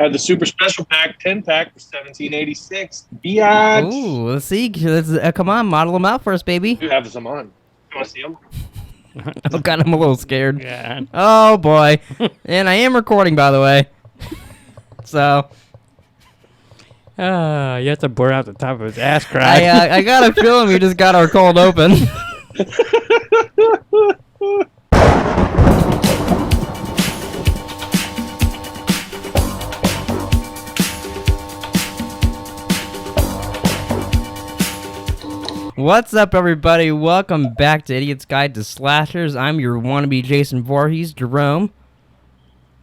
Had the super special pack, 10-pack for $17.86. Biatch. Ooh, let's see. Come on, model them out for us, baby. You have some on. You want to see them? Oh, God, I'm a little scared. Yeah. Oh, boy. And I am recording, by the way. So, You have to blur out the top of his ass crack. I got a feeling we just got our cold open. What's up, everybody? Welcome back to Idiot's Guide to Slashers. I'm your wannabe Jason Voorhees, Jerome.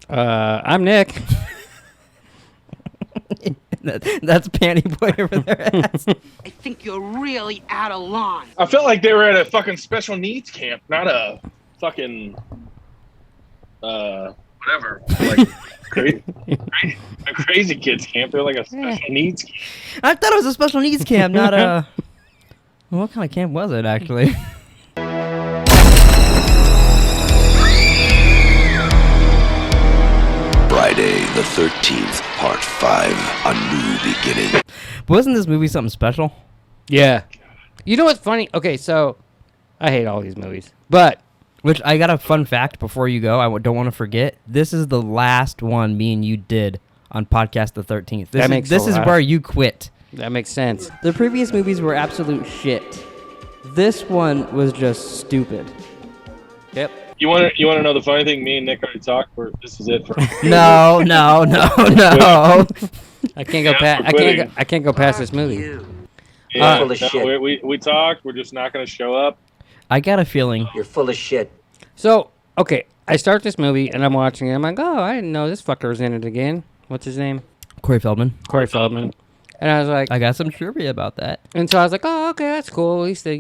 I'm Nick. That's Panty Boy over there. I think you're really out of line. I felt like they were at a fucking special needs camp, not a fucking, whatever. Like, a crazy kids camp. They're like a special needs camp. I thought it was a special needs camp, not a... What kind of camp was it, actually? Friday the 13th, Part 5, A New Beginning. But wasn't this movie something special? Yeah. You know what's funny? Okay, so I hate all these movies, but Which, I got a fun fact before you go. I don't want to forget. This is the last one me and you did on Podcast the 13th. This is where you quit. that makes sense. The previous movies were absolute shit. This one was just stupid. Yep. You want to know the funny thing? Me and Nick already talked. This is it for. No. I can't go past. I can't go past this movie. Yeah, full of shit. We talked. We're just not going to show up. I got a feeling. You're full of shit. So okay, I start this movie and I'm watching it. I'm like, oh, I didn't know this fucker was in it again. What's his name? Corey Feldman. Corey Feldman. And I was like, I got some trivia about that. and so I was like, oh, okay, that's cool. At least they,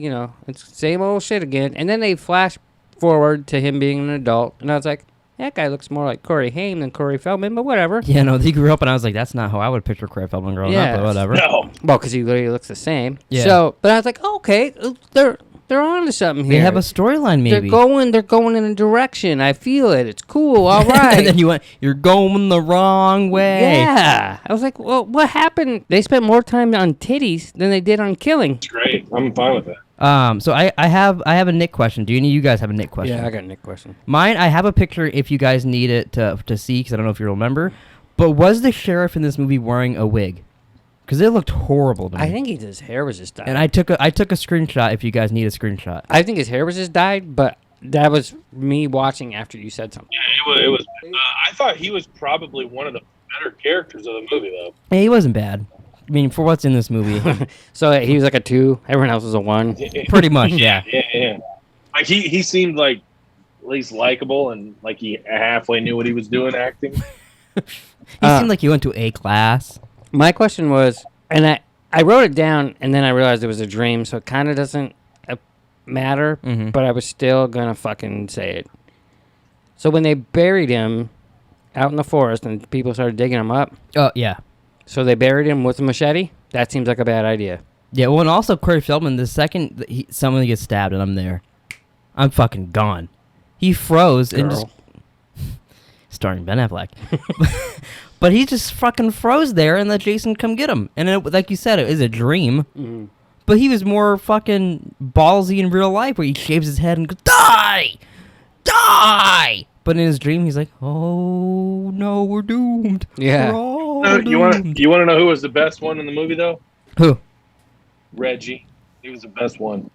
it's the same old shit again. And then they flash forward to him being an adult, and I was like, that guy looks more like Corey Haim than Corey Feldman, but whatever. Yeah, no, he grew up, and I was like, that's not how I would picture Corey Feldman growing up, but whatever. No. Well, because he literally looks the same. Yeah. So, but I was like, oh, okay, they're on to something here. They have a storyline, maybe. They're going in a direction. I feel it. It's cool. All right. And then you went, you're going the wrong way. Yeah. I was like, well, what happened? They spent more time on titties than they did on killing. It's great. I'm fine with it. So I have a Nick question. Do you guys have a Nick question? Yeah, I got a Nick question. Mine, I have a picture if you guys need it to see, because I don't know if you remember. But was the sheriff in this movie wearing a wig? Because it looked horrible to me. I think his hair was just dyed. And I took a screenshot if you guys need a screenshot. I think his hair was just dyed, but that was me watching after you said something. Yeah, it was. I thought he was probably one of the better characters of the movie, though. Hey, he wasn't bad. I mean, for what's in this movie. So he was like a 2. Everyone else was a 1. Pretty much, yeah. Yeah. Like he seemed like at least likable and like he halfway knew what he was doing acting. He seemed like he went to A class. My question was, and I wrote it down, and then I realized it was a dream, so it kind of doesn't matter, but I was still going to fucking say it. So when they buried him out in the forest and people started digging him up, Oh, yeah. so they buried him with a machete? That seems like a bad idea. Yeah, well, and also Corey Feldman, the second someone gets stabbed and I'm there, I'm fucking gone. He froze and just... Starring Ben Affleck. But he just fucking froze there and let Jason come get him. And it, like you said, it is a dream. But he was more fucking ballsy in real life where he shaves his head and goes, die! Die! But in his dream, he's like, oh, no, we're doomed. Yeah. We're all You want doomed. to know who was the best one in the movie, though? Who? Reggie. He was the best one.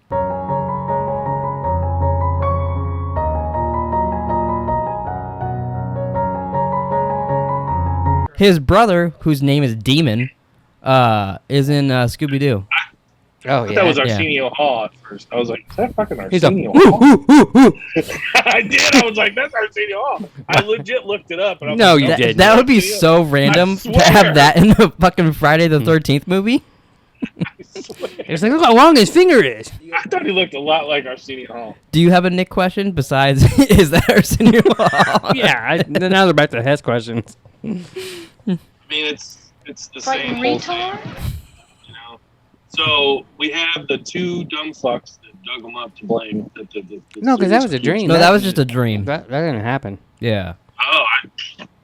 His brother, whose name is Demon, is in Scooby-Doo. Oh, I thought yeah. that was yeah. Arsenio Hall at first. I was like, is that fucking He's a... Arsenio Woo, Hall? woo, woo, woo. I did. I was like, that's Arsenio Hall. I legit looked it up. And I was No, like, you nope, didn't. That would be Arsenio. so random to swear. have that in the fucking Friday the 13th movie. It's like, look how long his finger is. I thought he looked a lot like Arsenio Hall. Do you have a Nick question besides, is that Arsenio Hall? Yeah, now they're back to Hess questions. I mean, it's the same whole thing. You know? So we have the two dumb fucks that dug him up to blame. No, because that was a dream. No, that was just a dream. That didn't happen. Yeah. Oh,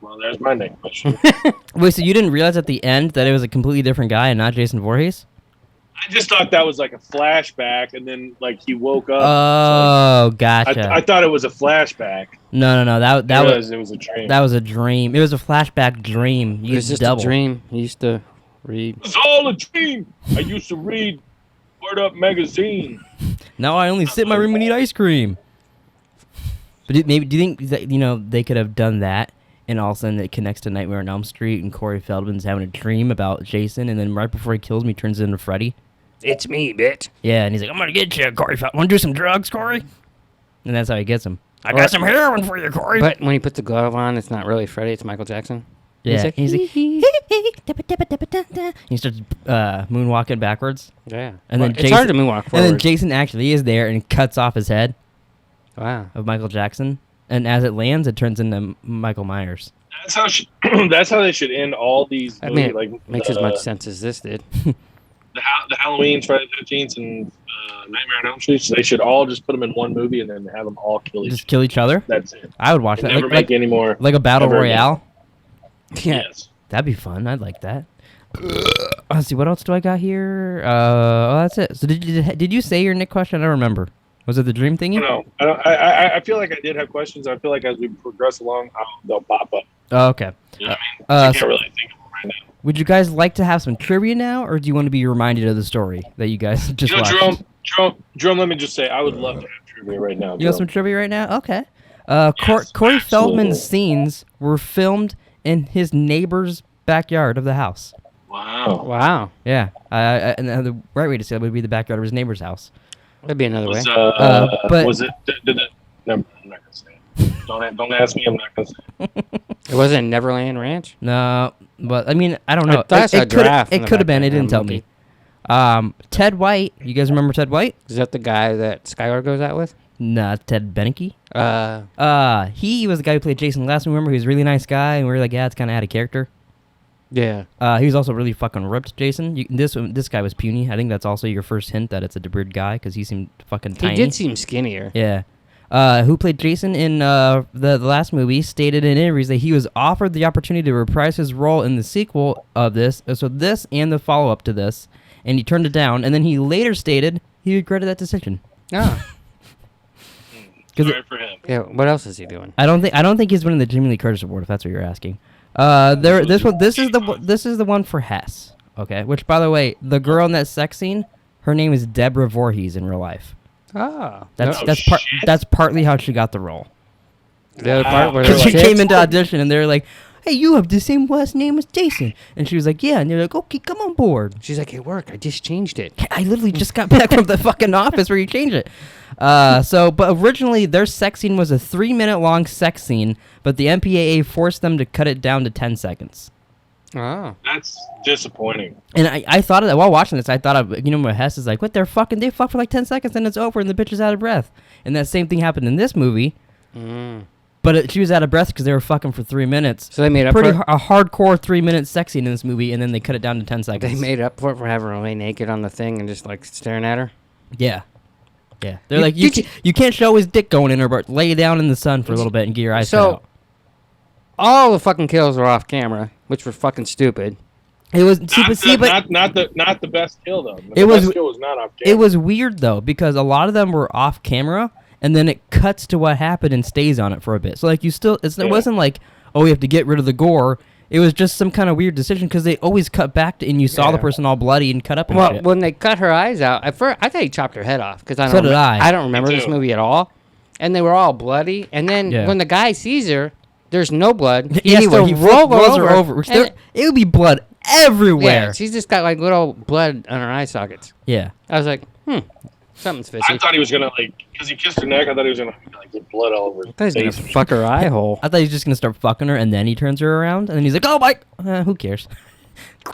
Well, there's my next question. Wait, so you didn't realize at the end that it was a completely different guy and not Jason Voorhees? I just thought that was like a flashback, and then like he woke up. Oh, gotcha. I thought it was a flashback. No. That was It was a dream. that was a dream. It was a flashback dream. It was just double. a dream. He used to read. It was all a dream. I used to read Word Up magazine. Now I only sit in my room and eat ice cream. But do you think that they could have done that, and all of a sudden it connects to Nightmare on Elm Street, and Corey Feldman's having a dream about Jason, and then right before he kills me, turns into Freddy? It's me, bitch. Yeah, and he's like, "I'm gonna get you, Corey Feldman. Want to do some drugs, Corey?" And that's how he gets him. I got some heroin for you, Corey. But when he puts the glove on, it's not really Freddy. It's Michael Jackson. Yeah, he's like, he starts moonwalking backwards. Yeah. And then it's hard to moonwalk forward. And then Jason actually is there and cuts off his head Wow. of Michael Jackson. And as it lands, it turns into Michael Myers. That's how that's how they should end all these. I mean, like makes as much sense as this did. The Halloween, Friday the 13th, and Nightmare on Elm Street. So they should all just put them in one movie and then have them all kill each Just other. kill each other? That's it. I would watch that. Never make any more. Like a battle ever again. royale? Yeah. Yes. That'd be fun. I'd like that. Let's see. What else do I got here? That's it. So did you say your Nick question? I don't remember. Was it the dream thingy? No, I feel like I did have questions. I feel like as we progress along, they'll pop up. Oh, okay. You know what I mean? I So can't really think of them right now. would you guys like to have some trivia now, or do you want to be reminded of the story that you guys just watched? Jerome, let me just say, I would love to have trivia right now. You want some trivia right now? Okay. Yes, Corey Feldman's absolutely. scenes were filmed in his neighbor's backyard of the house. Wow. Wow. Yeah. And the right way to say it would be the backyard of his neighbor's house. That'd be another way. But- Was it? No, I'm not gonna say it. Don't ask me. I'm not gonna say it. It wasn't Neverland Ranch? No, but I mean, I don't know. thought I saw a giraffe in It the could have been. It background. didn't tell me. Ted White. You guys remember Ted White? Is that the guy that Skylar goes out with? Nah, Ted Beneke. Uh, He was the guy who played Jason last. Remember, he was a really nice guy, and we were like, yeah, it's kind of out of character. yeah. He was also really fucking ripped, Jason. This guy was puny. I think that's also your first hint that it's a weird guy because he seemed fucking tiny. He did seem skinnier. Yeah. Who played Jason in the last movie stated in interviews that he was offered the opportunity to reprise his role in the sequel of this, so this and the follow-up to this, and he turned it down. And then he later stated he regretted that decision. Oh. Sorry for him. Yeah, what else is he doing? I don't think he's winning the Jamie Lee Curtis Award, if that's what you're asking. This is the one for Hess. Okay, which by the way, the girl in that sex scene, her name is Deborah Voorhees in real life. Oh. That's partly how she got the role. The other part where they're Because she like, came into audition and they were like, "Hey, you have the same last name as Jason," and she was like, "Yeah," and they're like, "Okay, come on board." she's like, hey, work, I just changed it. I literally just got back from the fucking office where you changed it. But originally their sex scene was a 3-minute long sex scene, but the MPAA forced them to cut it down to 10 seconds. Oh. That's disappointing. And I thought of that while watching this. I thought of, when Hess is like, what, they fuck for like 10 seconds and it's over and the bitch is out of breath. And that same thing happened in this movie. But she was out of breath because they were fucking for 3 minutes. So they made up Pretty for it? a hardcore 3-minute sex scene in this movie, and then they cut it down to 10 seconds. They made up for it for having her lay naked on the thing and just like staring at her? Yeah. They're like, you can't show his dick going in her, but lay down in the sun for a little bit and get your eyes cut So, out. all the fucking kills were off camera, which were fucking stupid. It was Not the best kill though. It was- best kill was not off camera. It was weird though, because a lot of them were off camera, and then it cuts to what happened and stays on it for a bit. So like it wasn't like, oh, we have to get rid of the gore. It was just some kind of weird decision because they always cut back to, and you saw the Yeah. person all bloody and cut up and Well, shit. when they cut her eyes out, at first I thought he chopped her head off because So did I. I don't remember this too. movie at all, and they were all bloody. And then Yeah. when the guy sees her, there's no blood. He Anyway, has to roll rolls her her over. Which and it would be blood everywhere. yeah, she's just got like little blood on her eye sockets. Yeah. I was like, something's fishy. I thought he was gonna because he kissed her neck. I thought he was gonna get blood all over his I thought he was gonna face. fuck her eye hole. I thought he was just gonna start fucking her, and then he turns her around, and then he's like, "Oh my, who cares?"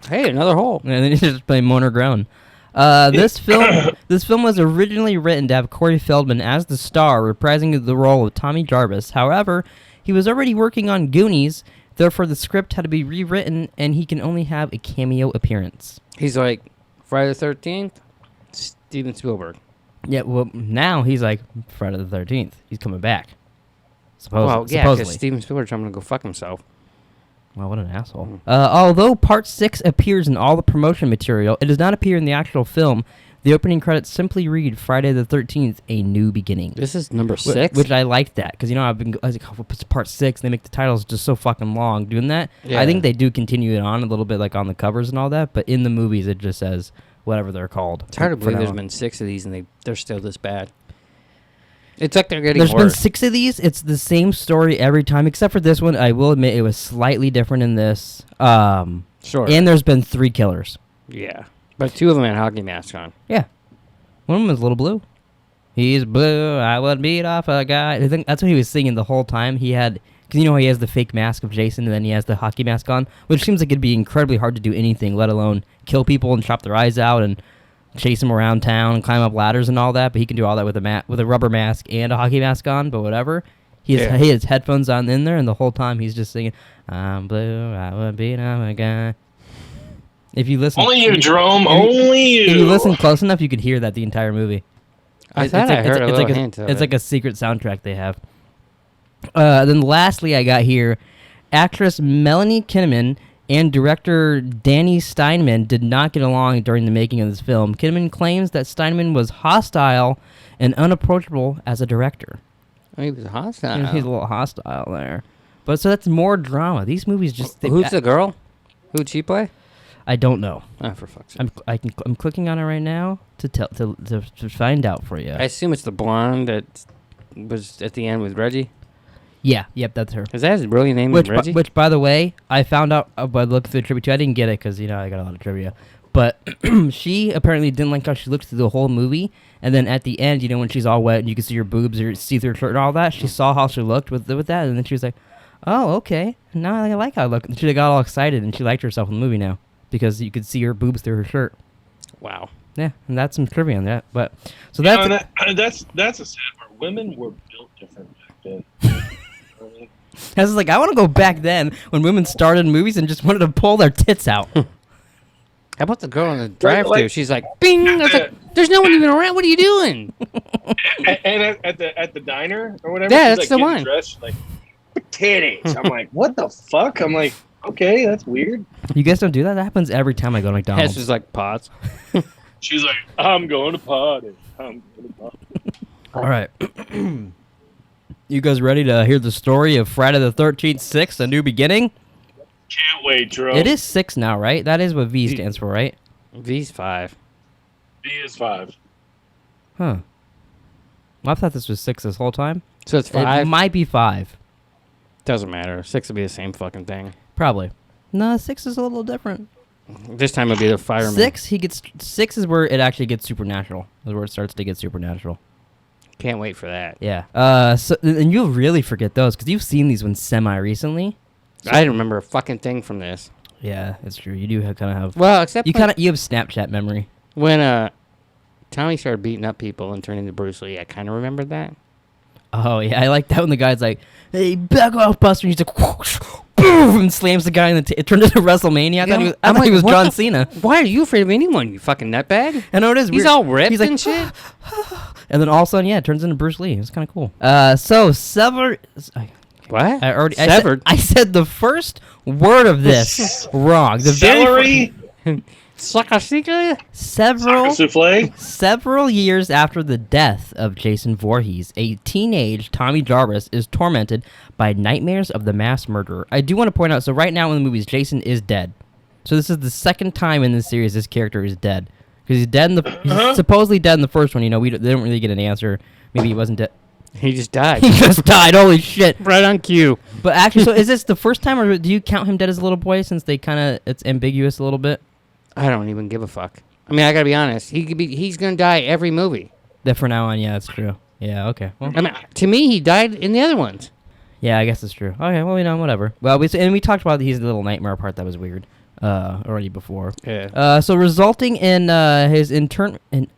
Hey, another hole. And then he's just playing moan or groan. This film was originally written to have Corey Feldman as the star, reprising the role of Tommy Jarvis. However, he was already working on Goonies, therefore the script had to be rewritten, and he can only have a cameo appearance. He's like, Friday the 13th, Steven Spielberg. Yeah, well, now he's like, Friday the 13th. He's coming back. Well, yeah, because Supposedly. Steven Spielberg's trying to go fuck himself. Wow, what an asshole. Although Part 6 appears in all the promotion material, it does not appear in the actual film. The opening credits simply read Friday the 13th, A New Beginning. This is number 6? Which I like that, because, I was like, oh, it's Part 6, they make the titles just so fucking long doing that. Yeah. I think they do continue it on a little bit, like on the covers and all that, but in the movies it just says whatever they're called. It's hard to believe there's been 6 of these and they're still this bad. It's like they're getting worse. There's been 6 of these. It's the same story every time, except for this one. I will admit it was slightly different in this. Sure. And there's been 3 killers. Yeah. But 2 of them had hockey masks on. Yeah. One of them was Little Blue. He's blue, I would beat off a guy. I think that's what he was singing the whole time. He had, because he has the fake mask of Jason, and then he has the hockey mask on, which seems like it'd be incredibly hard to do anything, let alone kill people and chop their eyes out and chase them around town and climb up ladders and all that. But he can do all that with a rubber mask and a hockey mask on. But whatever, he has headphones on in there, and the whole time he's just singing, "I'm blue, I would beat off a guy." If you listen, only you, Jerome. Only you. If you listen close enough, you could hear that the entire movie. I thought I heard a little hint of it. It's like a secret soundtrack they have. Then lastly, I got here, actress Melanie Kinnaman and director Danny Steinman did not get along during the making of this film. Kinnaman claims that Steinman was hostile and unapproachable as a director. Oh, he was hostile. He's a little hostile there. But so that's more drama. These movies just... Who's the girl? Who'd she play? I don't know. Oh, for fuck's sake. I'm clicking on it right now to find out for you. I assume it's the blonde that was at the end with Reggie. Yeah, yep, that's her. Is that his really name? Reggie? Which, by the way, I found out by looking through the trivia too. I didn't get it because I got a lot of trivia, but she apparently didn't like how she looked through the whole movie. And then at the end, when she's all wet and you can see her boobs or see through her shirt and all that, she saw how she looked with that, and then she was like, "Oh, okay, now I like how I look." And she got all excited and she liked herself in the movie now, because you could see her boobs through her shirt. Wow. Yeah, and that's some trivia on that. But so that's that's a sad part. Women were built different back then. I was like, I want to go back then when women started in movies and just wanted to pull their tits out. How about the girl in the drive-thru? like- She's like, "Bing!" I was like, "There's no one even around. What are you doing?" and at the diner or whatever. Yeah, she's, that's like, the getting one. Dressed, she's like, titties. I'm like, what the fuck? I'm like, okay, that's weird. You guys don't do that? That happens every time I go to McDonald's. Hess was like, "Pause." She's like, I'm going to party. I'm going to party. All right. You guys ready to hear the story of Friday the 13th, 6, A New Beginning? Can't wait, Jerome. It is 6 now, right? That is what V stands for, right? V's 5. B is 5. Huh. Well, I thought this was 6 this whole time. So it's 5. It might be 5. Doesn't matter. 6 will be the same fucking thing. Probably. No, 6 is a little different. This time it'll be the fireman. 6 is where it actually gets supernatural. Is where it starts to get supernatural. Can't wait for that. Yeah. So and you'll really forget those because you've seen these ones semi-recently. I didn't remember a fucking thing from this. Yeah, it's true. You do kind of have. Well, except you have Snapchat memory. when Tommy started beating up people and turning into Bruce Lee. I kind of remembered that. Oh yeah, I like that when the guy's like, "Hey, back off, Buster!" And he's like, whoosh, boom, and slams the guy in the. It turned into WrestleMania. I thought he was John Cena. Why are you afraid of anyone? You fucking nutbag. I know it is. He's weird. all ripped He's like, and shit. And then all of a sudden, it turns into Bruce Lee. It's kind of cool. So several. What? I already severed. I said the first word of this wrong. The Celery. Several years after the death of Jason Voorhees, a teenage Tommy Jarvis is tormented by nightmares of the mass murderer. I do want to point out, so right now in the movies, Jason is dead. So this is the second time in this series this character is dead. Because he's dead he's supposedly dead in the first one. They don't really get an answer. Maybe he wasn't dead. He just died. He just died. Holy shit! Right on cue. But actually, so is this the first time, or do you count him dead as a little boy? Since it's ambiguous a little bit. I don't even give a fuck. I mean, I gotta be honest. He's gonna die every movie. That for now on, yeah, that's true. Yeah, okay. Well, I mean, to me, he died in the other ones. Yeah, I guess it's true. Okay, well, whatever. Well, we talked about his little nightmare part that was weird already before. Yeah. So resulting in his internment,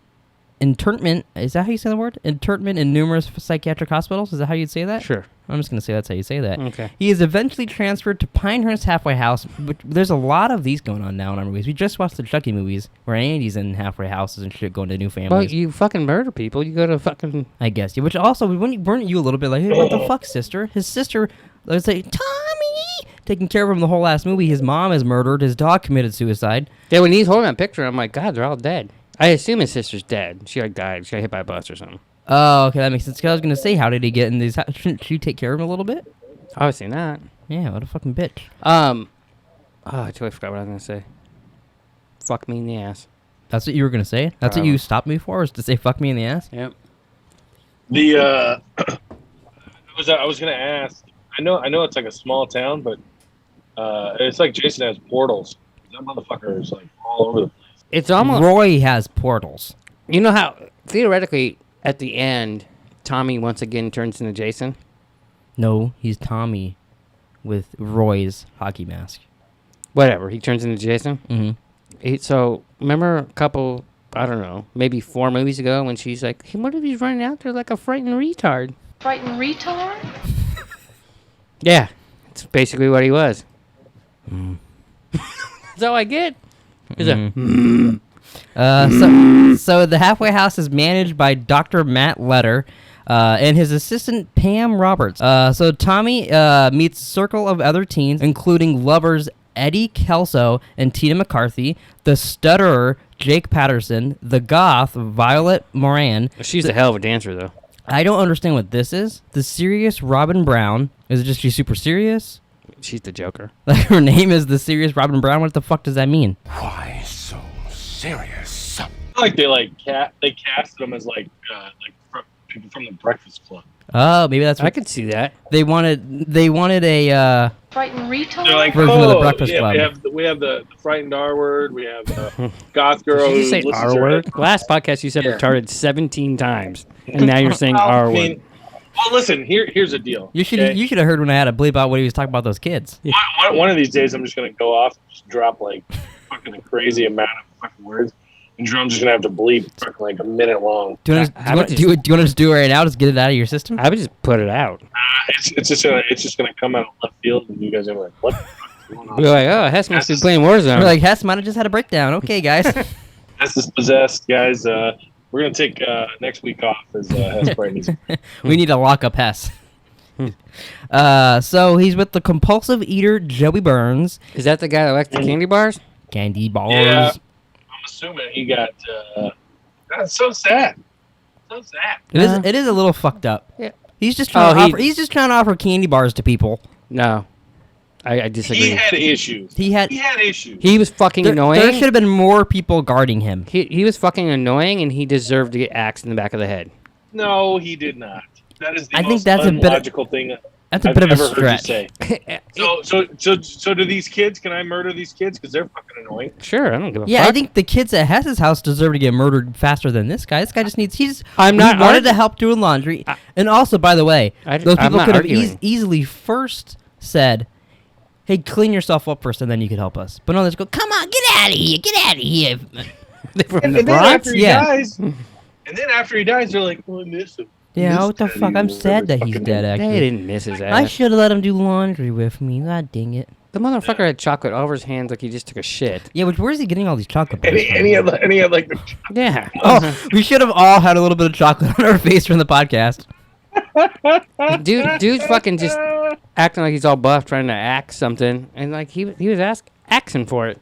is that how you say the word? Internment in numerous psychiatric hospitals? Is that how you'd say that? Sure. I'm just going to say that's how you say that. Okay. He is eventually transferred to Pinehurst Halfway House. But there's a lot of these going on now in our movies. We just watched the Chucky movies where Andy's in halfway houses and shit going to new families. Well, you fucking murder people. You go to fucking... I guess. Yeah, which also, weren't you a little bit like, hey, what the fuck, sister? His sister was like, Tommy! taking care of him the whole last movie. His mom is murdered. His dog committed suicide. Yeah, when he's holding that picture, I'm like, God, they're all dead. I assume his sister's dead. She like died. She got hit by a bus or something. Oh, okay, that makes sense. 'Cause I was gonna say, how did he get in these? Shouldn't she take care of him a little bit? I was saying that. Yeah, what a fucking bitch. Oh, I totally forgot what I was gonna say. Fuck me in the ass. That's what you were gonna say. That's what you stopped me for, was to say "fuck me in the ass." Yep. The I was gonna ask. I know it's like a small town, but it's like Jason has portals. That motherfucker is like all over the place. It's almost. Roy has portals. You know how theoretically at the end, Tommy once again turns into Jason. No, he's Tommy, with Roy's hockey mask. Whatever, he turns into Jason. Mm-hmm. So remember a couple, I don't know, maybe 4 movies ago when she's like, "Hey, what if he's running out there like a frightened retard?" Frightened retard? Yeah, it's basically what he was. That's all I get. He's So the halfway house is managed by Dr. Matt Letter and his assistant Pam Roberts. So Tommy meets a circle of other teens, including lovers Eddie Kelso and Tina McCarthy, the stutterer Jake Patterson, the goth Violet Moran. She's a hell of a dancer, though. I don't understand what this is. The serious Robin Brown. Is it just she's super serious? She's the Joker. Like her name is the serious Robin Brown? What the fuck does that mean? Why so serious? I feel like they casted them as like people from the Breakfast Club. Oh, maybe that's I what could see that. they wanted. They wanted a Frightened retard? They're like, Version of the Breakfast yeah, Club. we have the frightened R word. We have the goth girl. Did you who say listens R to her word? headphones. Last podcast you said Yeah. retarded 17 times, and now you're saying Well, R I word. mean, well, listen. Here's the deal. You should okay? you should have heard when I had to bleep out what he was talking about those kids. One of these days, I'm just gonna go off and just drop like fucking a crazy amount of fucking words, and Drum's just gonna have to bleep fucking like a minute long. Do you want to do you want to just do it right now? Just get it out of your system. I would just put it out. It's just gonna come out of left field, and you guys are like, what the fuck is going on? We're like, oh, Hess must be playing Warzone. We're like, Hess might have just had a breakdown. Okay, guys. Hess is possessed, guys. We're gonna take next week off as Hess Brightney's. We need to lock up Hess. So he's with the compulsive eater Joey Burns. Is that the guy that likes the candy bars? Candy bars. Yeah. I'm assuming he got. That's so sad. So sad. It is a little fucked up. Yeah. He's just trying to he- offer. He's just trying to offer candy bars to people. No. I disagree. He had issues. He had. He had issues. He was fucking There annoying. should have been more people guarding him. He was fucking annoying, and he deserved to get axed in the back of the head. No, he did not. That is the I think most that's a bit of- unlogical thing That's a I've bit of a ever heard you stretch. say. So do these kids? Can I murder these kids because they're fucking annoying? Sure, I don't give a Yeah, fuck. I think the kids at Hess's house deserve to get murdered faster than this guy. This guy just needs. He not wanted to help doing laundry, and also, by the way, I'm those people not could have arguing. easily first said, "Hey, clean yourself up first, and then you can help us." But no, they just go, "Come on, get out of here, get out of here." From And the then Bronx? after he Yeah. dies, they're like, "Oh, I miss him." Yeah, Miss what the Teddy fuck? I'm or sad that whatever he's his dead. fucking They Actually, didn't miss his I ass. should have let him do laundry with me. God dang it. The motherfucker had chocolate all over his hands like he just took a shit. Yeah, which where's he getting all these chocolate bars? And he had like the Yeah. Oh, we should have all had a little bit of chocolate on our face from the podcast. Dude's fucking just acting like he's all buff, trying to act something, and like he was axing for it.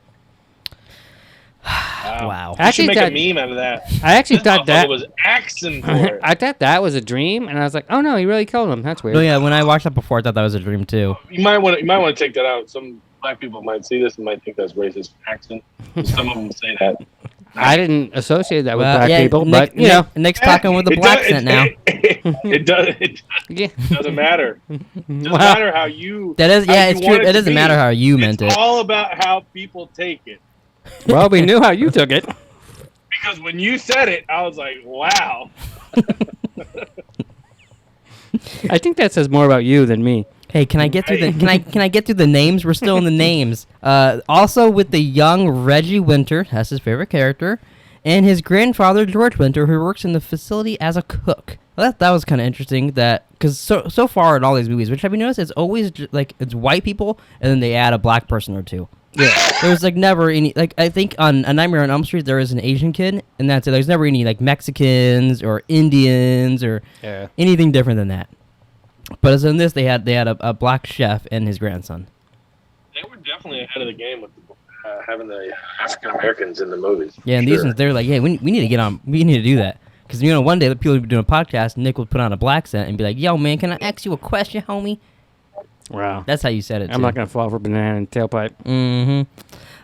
Wow. I should Actually, make that- a meme out of that. I actually This thought that motherfucker was axing for it. I thought that was a dream, and I was like, oh no, he really killed him. That's weird. Oh yeah, when I watched that before, I thought that was a dream too. You might want to take that out. Some black people might see this and might think that's racist accent. Some of them say that. I didn't associate that with Well, black yeah, people, Nick, but you know, Nick's talking with a It black does- accent now. It yeah. doesn't matter. It doesn't Wow. matter how you. That is, how yeah, you it's want true. It to doesn't be. matter how you meant It's it. all about how people take it. Well, we knew how you took it. Because when you said it, I was like, wow. I think that says more about you than me. Hey, can I get through the can I get through the names? We're still in the names. Also with the young Reggie Winter, that's his favorite character, and his grandfather George Winter, who works in the facility as a cook. Well, that was kind of interesting. That because so far in all these movies, which have you noticed, it's always like it's white people, and then they add a black person or two. Yeah, there's like never any like I think on A Nightmare on Elm Street there is an Asian kid, and that's it. There's never any like Mexicans or Indians or anything different than that. But as in this, they had a black chef and his grandson. were definitely ahead of the game with having the African Americans in the movies. Yeah, and these ones, they're like, yeah, we need to get on. We need to do that. Because, one day the people would be doing a podcast, and Nick would put on a black set and be like, yo, man, can I ask you a question, homie? Wow. That's how you said it, I'm not going to fall for banana and tailpipe. Mm-hmm.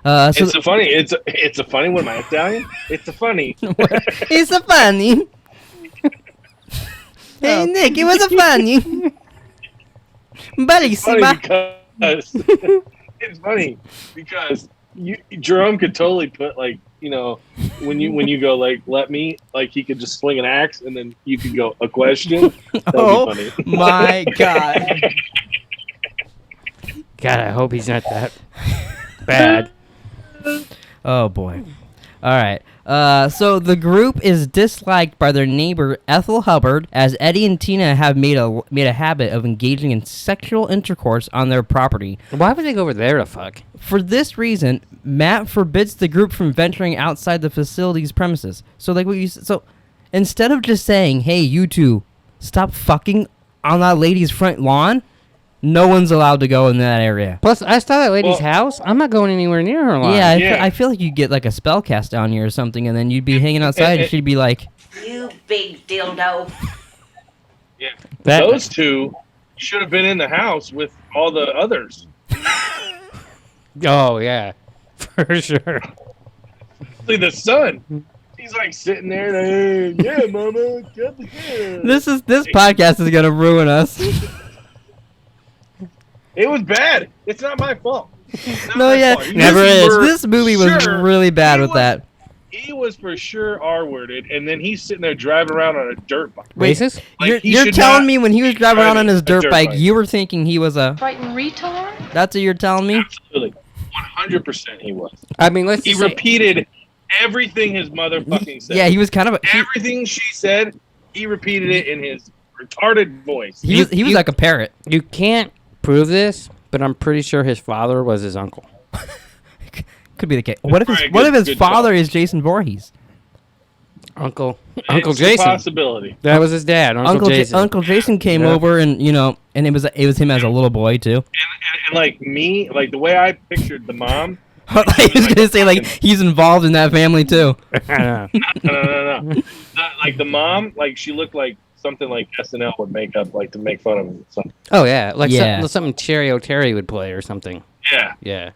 It's a funny. It's a funny when my Italian. It's a funny. It's a funny. Hey, Nick, it was a funny. It's funny because it's funny because Jerome could totally put like when you go like let me like he could just swing an axe and then you could go a question. Oh be funny. my god. God, I hope he's not that bad. Oh boy. All right. So the group is disliked by their neighbor Ethel Hubbard, as Eddie and Tina have made a habit of engaging in sexual intercourse on their property. Why would they go over there to fuck? For this reason, Matt forbids the group from venturing outside the facility's premises. So like what you so instead of just saying, "Hey, you two, stop fucking on that lady's front lawn," no one's allowed to go in that area. Plus, I saw that lady's house. I'm not going anywhere near her lawn. Yeah, I feel like you'd get like a spell cast down you or something, and then you'd be hanging outside, and she'd be like, You big dildo. Yeah, That- those two should have been in the house with all the others. Oh, yeah. For sure. See the son. He's like sitting there. Like, yeah, mama. Get the kid." this podcast is gonna ruin us. It was bad. It's not my fault. It's not No, my yeah, fault. You never guys is. were This movie was sure really bad he with was- that. He was for sure R-worded, and then he's sitting there driving around on a dirt bike. Racist? Like, he you're should telling not me when he was be driving around on his driving a dirt bike, bike. you were thinking he was a... Frightened retard? That's what you're telling me? Absolutely. 100% he was. I mean, let's He just say, repeated everything his mother fucking said. Yeah, he was kind of... Everything she said, he repeated it in his retarded voice. He was like a parrot. you can't prove this, but I'm pretty sure his father was his uncle. Could be the case. What if his, Alright, what if good- his good father call. is Jason Voorhees? Uncle It's a Jason. possibility. That was his dad, Uncle Jason. Uncle Jason came Yeah. over and, and it was him as a little boy, too. And like me, like the way I pictured the mom, I was going to say, like, he's involved in that family, too. I know. no. Like the mom, like she looked like something like SNL would make up, like to make fun of something. Oh, yeah. Like Yeah. something Cherry O'Terry would play or something. Yeah. Yeah.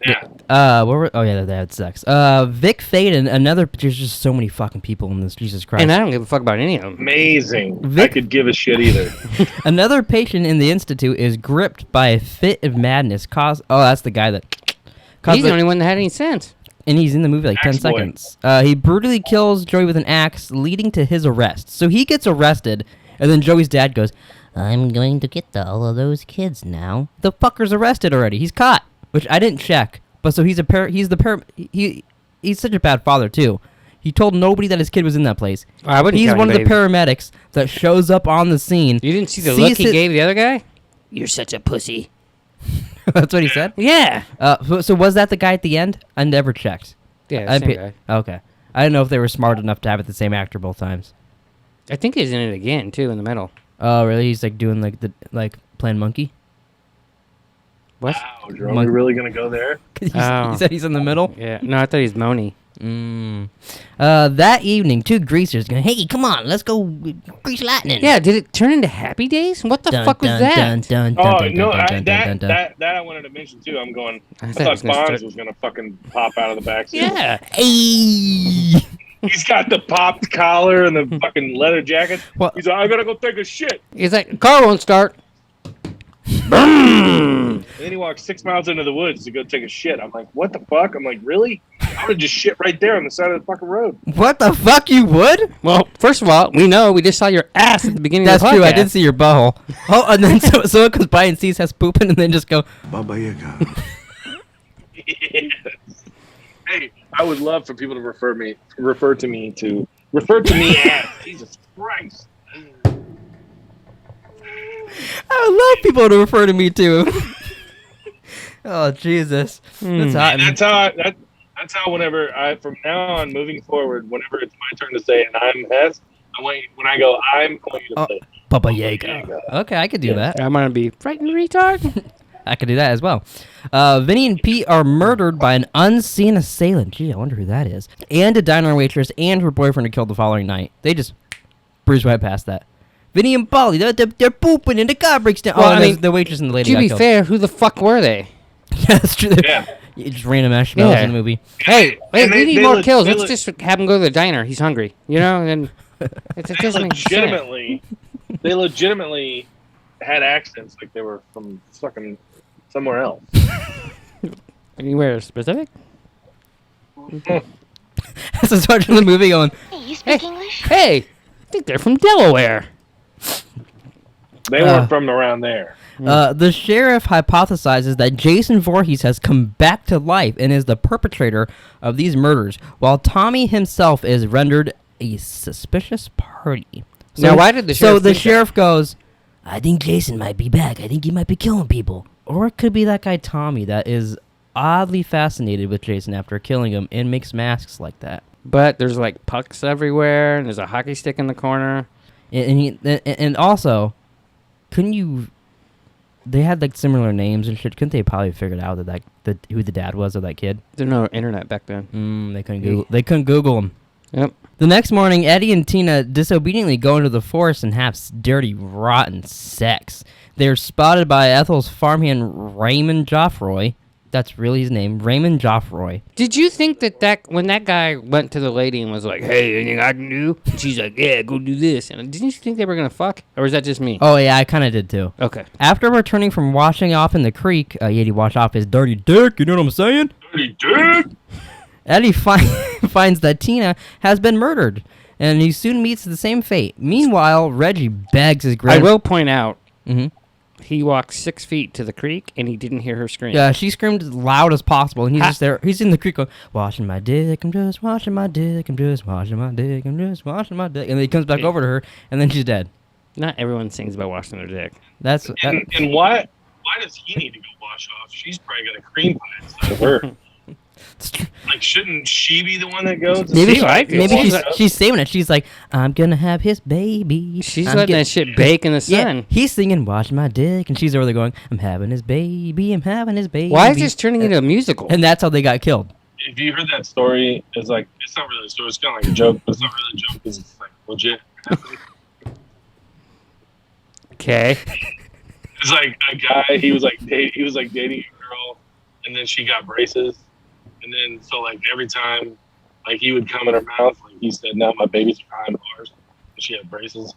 That sucks. Vic Faden, there's just so many fucking people in this, Jesus Christ. And I don't give a fuck about any of them. Amazing. I Vic- could give a shit either. Another patient in the institute is gripped by a fit of madness. That's the guy that... He's the only one that had any sense. And he's in the movie like 10 Axe boy. seconds. He brutally kills Joey with an axe, leading to his arrest. So he gets arrested, and then Joey's dad goes, "I'm going to get all of those kids now." The fucker's arrested already. He's caught, which I didn't check. But so he's such a bad father too. He told nobody that his kid was in that place. I wouldn't He's tell one of the anybody. paramedics that shows up on the scene. You didn't see the sees look he it- gave the other guy? You're such a pussy. That's what he said. Yeah. So was that the guy at the end? I never checked. Yeah, I same pi- guy. Okay. I didn't know if they were smart enough to have it the same actor both times. I think he's in it again, too, in the middle. Oh, really? He's like doing playing monkey. What? Wow, Jerome, are we really gonna go there? He Oh. said he's in the middle. Yeah. No, I thought he's Moni. That evening, two greasers going, "Hey, come on, let's go grease lightning." Yeah, did it turn into Happy Days? What the fuck was that? Oh no, that I wanted to mention too. I'm going. I thought it thought was gonna Bonds start- was gonna fucking pop out of the backseat. Yeah. Hey. He's got the popped collar and the fucking leather jacket. What? He's like, I gotta go take a shit. He's like, car won't start. And then he walks 6 miles into the woods to go take a shit. I'm like, what the fuck? I'm like, really? I would just shit right there on the side of the fucking road. What the fuck? You would? Well, first of all, we know we just saw your ass at the beginning That's of the podcast. true. I did see your butthole. Oh, and then someone comes by and sees us pooping, and then just go, Baba Yaga. Yes. Hey, I would love for people to refer to me as Jesus Christ. "I would love people to refer to me too." Oh Jesus, that's hot. That's how whenever from now on moving forward, whenever it's my turn to say and I'm Hess, when I go, I'm going you to say Baba Yaga. Okay, I could do that. I'm going to be frightened retard. I could do that as well. Vinny and Pete are murdered by an unseen assailant. Gee, I wonder who that is. And a diner waitress and her boyfriend are killed the following night. They just breezed right past that. Vinny and Polly, they're pooping and the car breaks down. Well, oh, I mean, the waitress and the lady To got be killed. fair, who the fuck were they? Yeah, that's true. Yeah. Just random marshmallows Yeah. in the movie. Hey, And we need they more look- kills. they Let's look- just have him go to the diner. He's hungry. You know, and it They doesn't make sense. legitimately had accents like they were from fucking somewhere else. Anywhere specific? As I started the movie going, Hey, you speak English? Hey, I think they're from Delaware. They weren't from around there. the sheriff hypothesizes that Jason Voorhees has come back to life and is the perpetrator of these murders, while Tommy himself is rendered a suspicious party. Now, why did the So sheriff the think that? sheriff goes, I think Jason might be back. I think he might be killing people. Or it could be that guy Tommy that is oddly fascinated with Jason after killing him and makes masks like that. But there's like pucks everywhere, and there's a hockey stick in the corner. And also, couldn't you? They had like similar names and shit. Couldn't they probably figured out that who the dad was of that kid? There's no internet back then. They couldn't Google. They couldn't Google him. Yep. The next morning, Eddie and Tina disobediently go into the forest and have dirty, rotten sex. They're spotted by Ethel's farmhand Raymond Joffroy. That's really his name, Raymond Joffroy. Did you think that when that guy went to the lady and was like, "Hey, anything I can do?" And she's like, "Yeah, go do this." And didn't you think they were gonna fuck, or was that just me? Oh yeah, I kind of did too. Okay. After returning from washing off in the creek, Eddie washed off his dirty dick. You know what I'm saying? Dirty dick. Eddie finds that Tina has been murdered, and he soon meets the same fate. Meanwhile, Reggie begs his I will point out, Mhm. he walked 6 feet to the creek and he didn't hear her scream. Yeah, she screamed as loud as possible, and he's just there. He's in the creek going, washing my dick, I'm just washing my dick, I'm just washing my dick, I'm just washing my dick. And then he comes back over to her, and then she's dead. Not everyone sings about washing their dick. That's And why does he need to go wash off? She's probably got a cream pie inside of her. Like, shouldn't she be the one that goes? maybe she- she's saving it. She's like, I'm gonna have his baby. She's I'm letting get- that shit bake in the Yeah, sun. he's singing, washing my dick, and she's over there going, I'm having his baby, I'm having his baby. Why is this turning into a musical? And that's how they got killed. If you heard that story, it's like, it's not really a story. It's kind of like a joke, but it's not really a joke because it's like legit. Okay. It's like a guy. He was like dating a girl, and then she got braces, and then so like every time, like he would come in her mouth, like he said, "Now my baby's behind bars." And she had braces.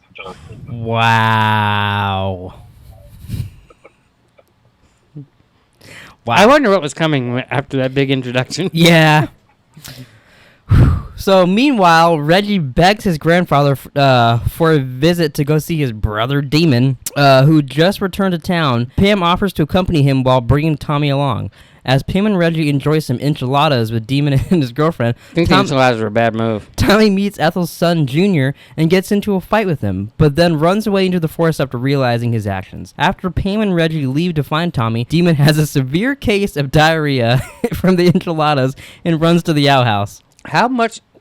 Wow. I wonder what was coming after that big introduction. Yeah. So meanwhile, Reggie begs his grandfather for a visit to go see his brother Demon, who just returned to town. Pam offers to accompany him while bringing Tommy along. As Pam and Reggie enjoy some enchiladas with Demon and his girlfriend, I think the enchiladas were a bad move. Tommy meets Ethel's son, Junior, and gets into a fight with him, but then runs away into the forest after realizing his actions. After Pam and Reggie leave to find Tommy, Demon has a severe case of diarrhea from the enchiladas and runs to the outhouse.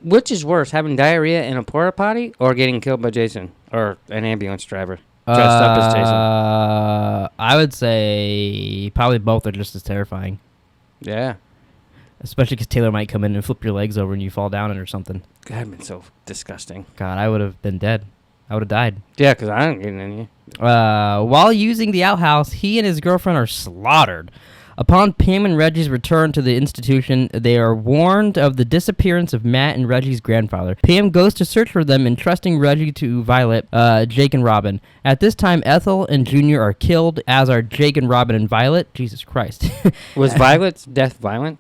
Which is worse, having diarrhea in a porta potty or getting killed by Jason or an ambulance driver dressed up as Jason? I would say probably both are just as terrifying. Yeah. Especially because Taylor might come in and flip your legs over and you fall down it or something. God, it'd been so disgusting. God, I would have been dead. I would have died. Yeah, because I don't get any. While using the outhouse, he and his girlfriend are slaughtered. Upon Pam and Reggie's return to the institution, they are warned of the disappearance of Matt and Reggie's grandfather. Pam goes to search for them, entrusting Reggie to Violet, Jake, and Robin. At this time, Ethel and Junior are killed, as are Jake and Robin and Violet. Jesus Christ. Was Violet's death violent?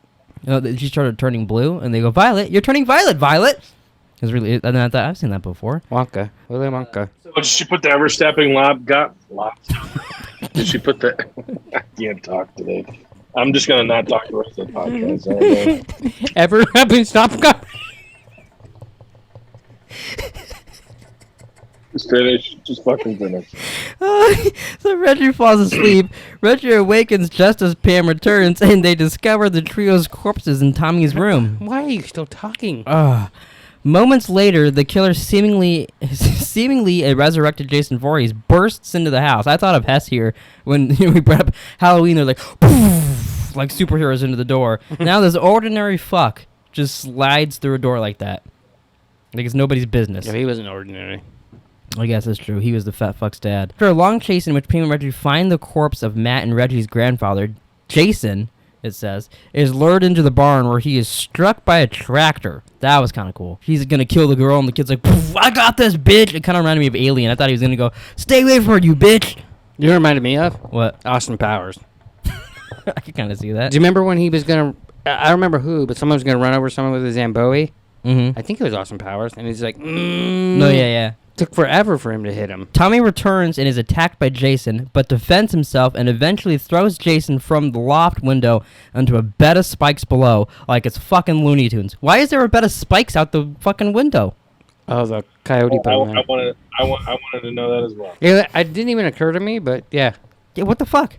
She started turning blue, and they go, Violet, you're turning violet, Violet! It's really, and I thought, I've seen that before. Wonka. Willy Wonka. Oh, did she put the ever-stepping Did she put the... I can't talk today. I'm just going to not talk the rest of the podcast. Ever happen stop? Just finish. Just fucking finish. So Reggie falls asleep. Reggie awakens just as Pam returns, and they discover the trio's corpses in Tommy's room. Why are you still talking? Moments later, the killer seemingly a resurrected Jason Voorhees bursts into the house. I thought of Hess here when we brought up Halloween. They're like, poof, like superheroes into the door. Now this ordinary fuck just slides through a door like that. Like it's nobody's business. Yeah, he wasn't ordinary. I guess that's true. He was the fat fuck's dad. After a long chase in which Pam and Reggie find the corpse of Matt and Reggie's grandfather, Jason, it says, is lured into the barn where he is struck by a tractor. That was kind of cool. He's going to kill the girl, and the kid's like, I got this, bitch. It kind of reminded me of Alien. I thought he was going to go, stay away from her, you bitch. You reminded me of? What? Austin Powers. I can kind of see that. Do you remember when he was going to... I don't remember who, but someone was going to run over someone with a Zamboni? Mm-hmm. I think it was Austin Powers, and he's like, No, yeah. Took forever for him to hit him. Tommy returns and is attacked by Jason, but defends himself and eventually throws Jason from the loft window onto a bed of spikes below, like it's fucking Looney Tunes. Why is there a bed of spikes out the fucking window? Oh, the coyote put him I there. wanted to know that as well. Yeah, it didn't even occur to me, but yeah. Yeah, what the fuck?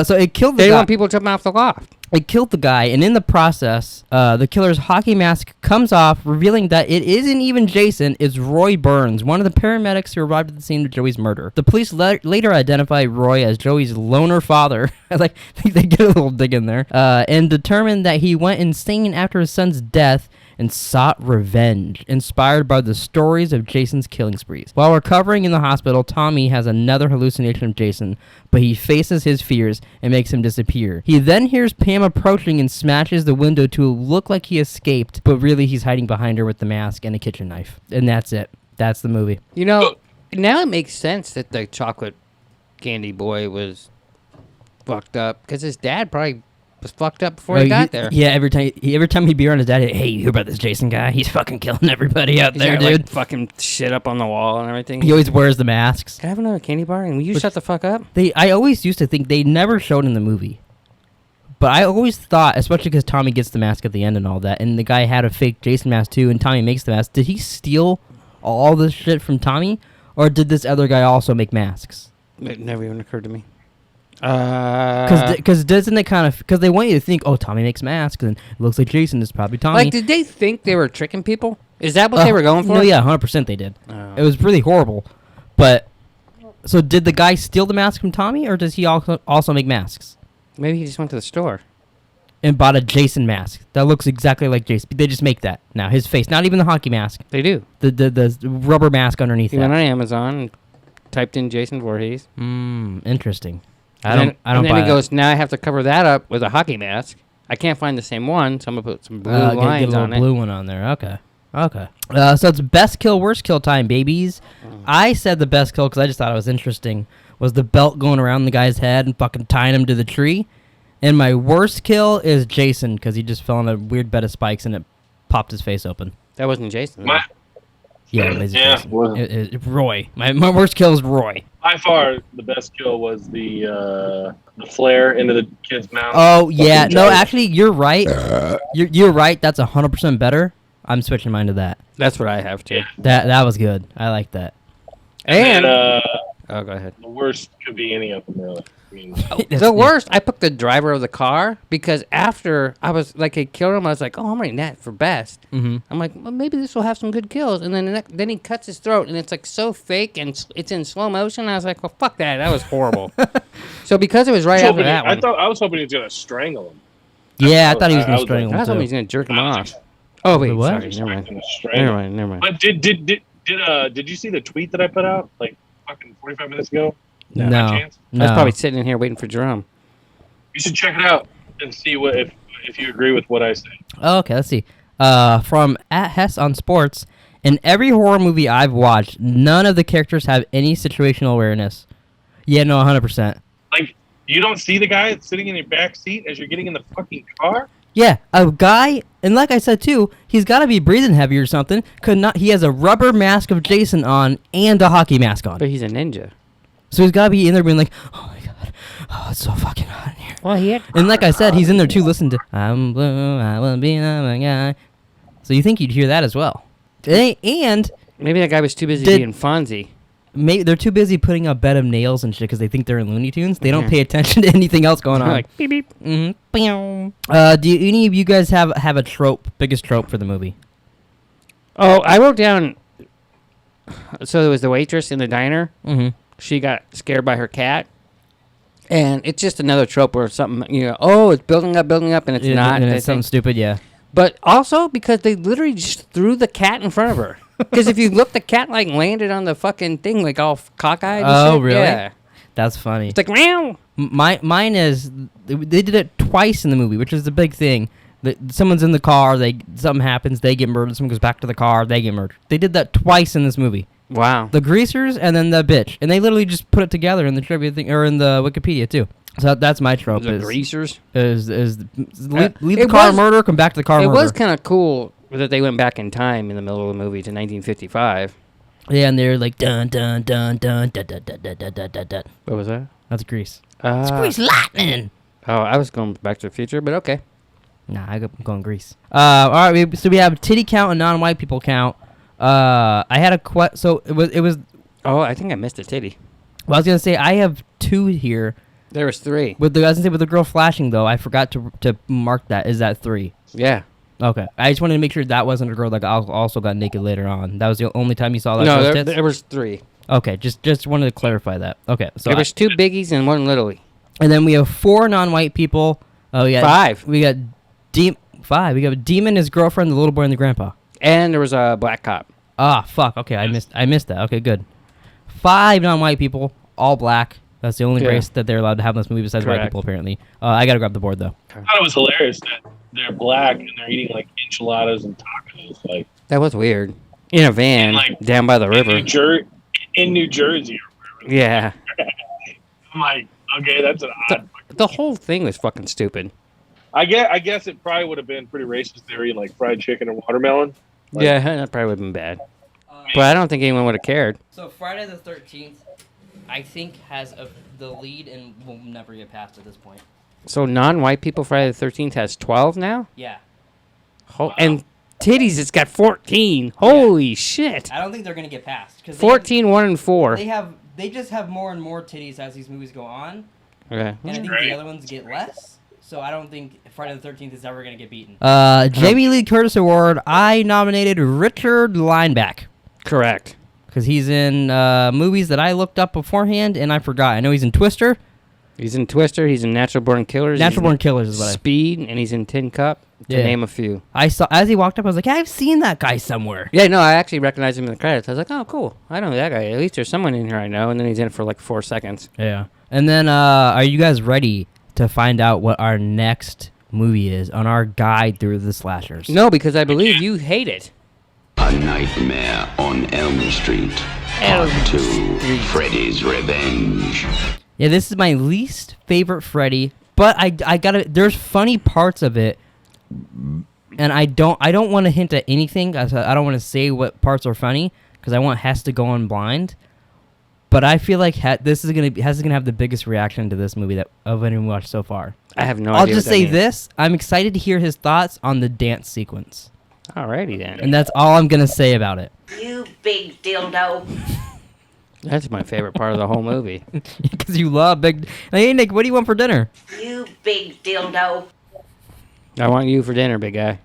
So it killed the They guy. didn't want people jumping off the loft. It killed the guy, and in the process, the killer's hockey mask comes off, revealing that it isn't even Jason, it's Roy Burns, one of the paramedics who arrived at the scene of Joey's murder. The police later identify Roy as Joey's loner father. I think they get a little dig in there. And determined that he went insane after his son's death and sought revenge, inspired by the stories of Jason's killing sprees. While recovering in the hospital, Tommy has another hallucination of Jason, but he faces his fears and makes him disappear. He then hears Pam approaching and smashes the window to look like he escaped, but really he's hiding behind her with the mask and a kitchen knife. And that's it. That's the movie. You know, now it makes sense that the chocolate candy boy was fucked up, because his dad probably was fucked up before he got there. Yeah, every time he'd be around his dad, hey, you hear about this Jason guy? He's fucking killing everybody out He's there, got, dude. like, fucking shit up on the wall and everything. He always wears the masks. Can I have another candy bar? And will you shut the fuck up? I always used to think they never showed in the movie. But I always thought, especially because Tommy gets the mask at the end and all that, and the guy had a fake Jason mask too, and Tommy makes the mask. Did he steal all this shit from Tommy? Or did this other guy also make masks? It never even occurred to me. Because doesn't it kind of... Because they want you to think, oh, Tommy makes masks, and it looks like Jason is probably Tommy. Like, did they think they were tricking people? Is that what they were going for? No, yeah, 100% they did. Oh. It was really horrible. But... So did the guy steal the mask from Tommy, or does he also make masks? Maybe he just went to the store. And bought a Jason mask that looks exactly like Jason. They just make that now. His face, not even the hockey mask. They do. The rubber mask underneath He that. went on Amazon and typed in Jason Voorhees. Interesting. I And don't then buy he goes, now I have to cover that up with a hockey mask. I can't find the same one, so I'm gonna put some blue get lines a on little it. blue one on there. Okay. So it's best kill, worst kill time, babies. I said the best kill because I just thought it was interesting. Was the belt going around the guy's head and fucking tying him to the tree? And my worst kill is Jason because he just fell on a weird bed of spikes and it popped his face open. That wasn't Jason. My, Yeah, lazy Yeah, Jason. well- Roy. My worst kill is Roy. by far, the best kill was the flare into the kid's mouth. Oh yeah, Fucking no, giant. actually, you're right. You're right. That's 100% better. I'm switching mine to that. That's what I have too. That was good. I like that. And And oh, go ahead. the worst could be any of them, really. I mean, The worst, I picked the driver of the car because after I was like, he killed him. I was like, oh, I'm rating that for best. Mhm. I'm like, well, maybe this will have some good kills. And then he cuts his throat, and it's like so fake, and it's in slow motion. I was like, well, fuck that. That was horrible. So because it was right after that one, I was hoping he was gonna strangle him. Yeah, I thought he was I gonna was strangle I him was hoping too. he's gonna jerk him I was off. Oh wait, Wait, what? sorry, never mind. Gonna strangle him. Never mind. But did you see the tweet that I put out like fucking 45 minutes ago? By No, chance? I was no. probably sitting in here waiting for Jerome. You should check it out and see what if you agree with what I say. Oh, okay, let's see. From @Hess on Sports. In every horror movie I've watched, none of the characters have any situational awareness. Yeah, no, 100%. Like, you don't see the guy sitting in your back seat as you're getting in the fucking car? Yeah, a guy, and like I said too, he's got to be breathing heavy or something. He has a rubber mask of Jason on and a hockey mask on. But he's a ninja. So he's got to be in there being like, oh my god, oh, it's so fucking hot in here. Well, he had. And like I said, he's in there too listening to I'm blue, I will be my guy. So you think you'd hear that as well. And Maybe that guy was too busy Did- being Fonzie. maybe they're too busy putting a bed of nails and shit because they think they're in Looney Tunes. They don't Yeah. pay attention to anything else going on. Like beep beep. Do any of you guys have a trope, biggest trope for the movie? Oh, I wrote down. So there was the waitress in the diner. Mm-hmm. She got scared by her cat. And it's just another trope where something, oh, it's building up, and it's not. And it's something stupid, yeah. But also because they literally just threw the cat in front of her. Because if you look, the cat like landed on the fucking thing like all cockeyed. And Oh, shit. really? Yeah. That's funny. It's like meow. Mine is they did it twice in the movie, which is the big thing. Someone's in the car, something happens, they get murdered. Someone goes back to the car, they get murdered. They did that twice in this movie. Wow. The greasers and then the bitch, and they literally just put it together in the trivia thing or in the Wikipedia too. So that's my trope. The greasers. Leave the It car was- murder, come back to the car It murder. was kind of cool that they went back in time in the middle of the movie to 1955. Yeah, and they're like dun dun dun dun dun dun dun dun dun dun dun dun. What was that? That's Grease. It's Uh, Grease Lightning. Oh, I was going Back to the Future, but okay. Nah, I'm going Grease. All right, so we have titty count and non-white people count. I had a so it was. Oh, I think I missed a titty. Well, I was gonna say I have 2 here. There was 3. I was gonna say with the girl flashing though, I forgot to mark that. Is that 3? Yeah. Okay, I just wanted to make sure that wasn't a girl that also got naked later on. That was the only time you saw that. No, girl's there, tits? there was 3. Okay, just wanted to clarify that. Okay, so There was 2 biggies and 1 littly. and then we have 4 non-white people. Oh, we got 5. We got 5. We got a demon, his girlfriend, the little boy, and the grandpa. And there was a black cop. Ah, fuck. Okay, I missed that. Okay, good. 5 non-white people, all black. That's the only Yeah. race that they're allowed to have in this movie besides white Correct. people, apparently. I gotta grab the board though. I thought it was hilarious that they're black and they're eating like enchiladas and tacos, like That was weird. In a van Like, down by the in river. New Jersey or wherever. Yeah. I'm like, okay, that's an odd. The whole thing was fucking stupid. I guess it probably would have been pretty racist. They were eating like fried chicken and watermelon. Like- Yeah, that probably would have been bad. But I don't think anyone would have cared. So Friday the 13th, I think has the lead and will never get past at this point. So non-white people Friday the 13th has 12 now? Yeah. And titties, it's got 14. Holy shit. I don't think they're gonna get past. 'Cause 14, 1, and 4. They just have more and more titties as these movies go on. Okay. And I think Right. the other ones get less. So I don't think Friday the 13th is ever going to get beaten. Jamie Lee Curtis Award, I nominated Richard Lineback. Correct. Because he's in movies that I looked up beforehand and I forgot. I know he's in Twister. He's in Twister. He's in Natural Born Killers. Natural he's Born in Killers is what Speed, and he's in Tin Cup, to Yeah. name a few. I saw. As he walked up, I was like, I've seen that guy somewhere. Yeah, no, I actually recognized him in the credits. I was like, oh, cool. I know that guy. At least there's someone in here I know. And then he's in it for like 4 seconds. Yeah. And then, are you guys ready to find out what our next movie is on our guide through the slashers? No, because I believe you hate it. A Nightmare on Elm Street. Part 2. Freddy's Revenge. Yeah, this is my least favorite Freddy, but I gotta. There's funny parts of it, and I don't want to hint at anything. I don't want to say what parts are funny because I want Hess to go on blind. But I feel like Hess is gonna have the biggest reaction to this movie of anyone watched so far. I have no I'll idea. just what that say means. this: I'm excited to hear his thoughts on the dance sequence, Alrighty then. and that's all I'm gonna say about it. You big dildo. That's my favorite part of the whole movie. Because you love big. Hey Nick, what do you want for dinner? You big dildo. I want you for dinner, big guy.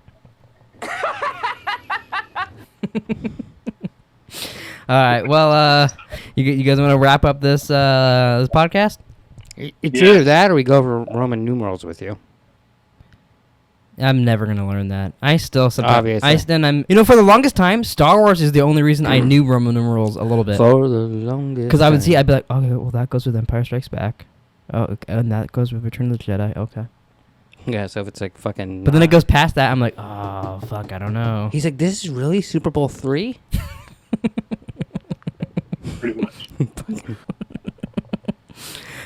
All right. Well, you guys want to wrap up this this podcast? It's Yeah. either that or we go over Roman numerals with you. I'm never gonna learn that. I still sometimes. Obviously. I'm. For the longest time, Star Wars is the only reason I knew Roman numerals a little bit. For the longest Because I would see, time. I'd be like, okay, well that goes with Empire Strikes Back. Oh, okay, and that goes with Return of the Jedi. Okay. Yeah, so if it's like fucking... But then it goes past that. I'm like, oh fuck, I don't know. He's like, this is really Super Bowl 3? Pretty much.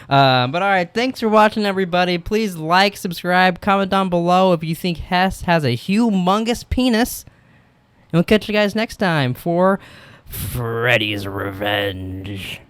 But all right, thanks for watching, everybody. Please like, subscribe, comment down below if you think Hess has a humongous penis. And we'll catch you guys next time for Freddy's Revenge.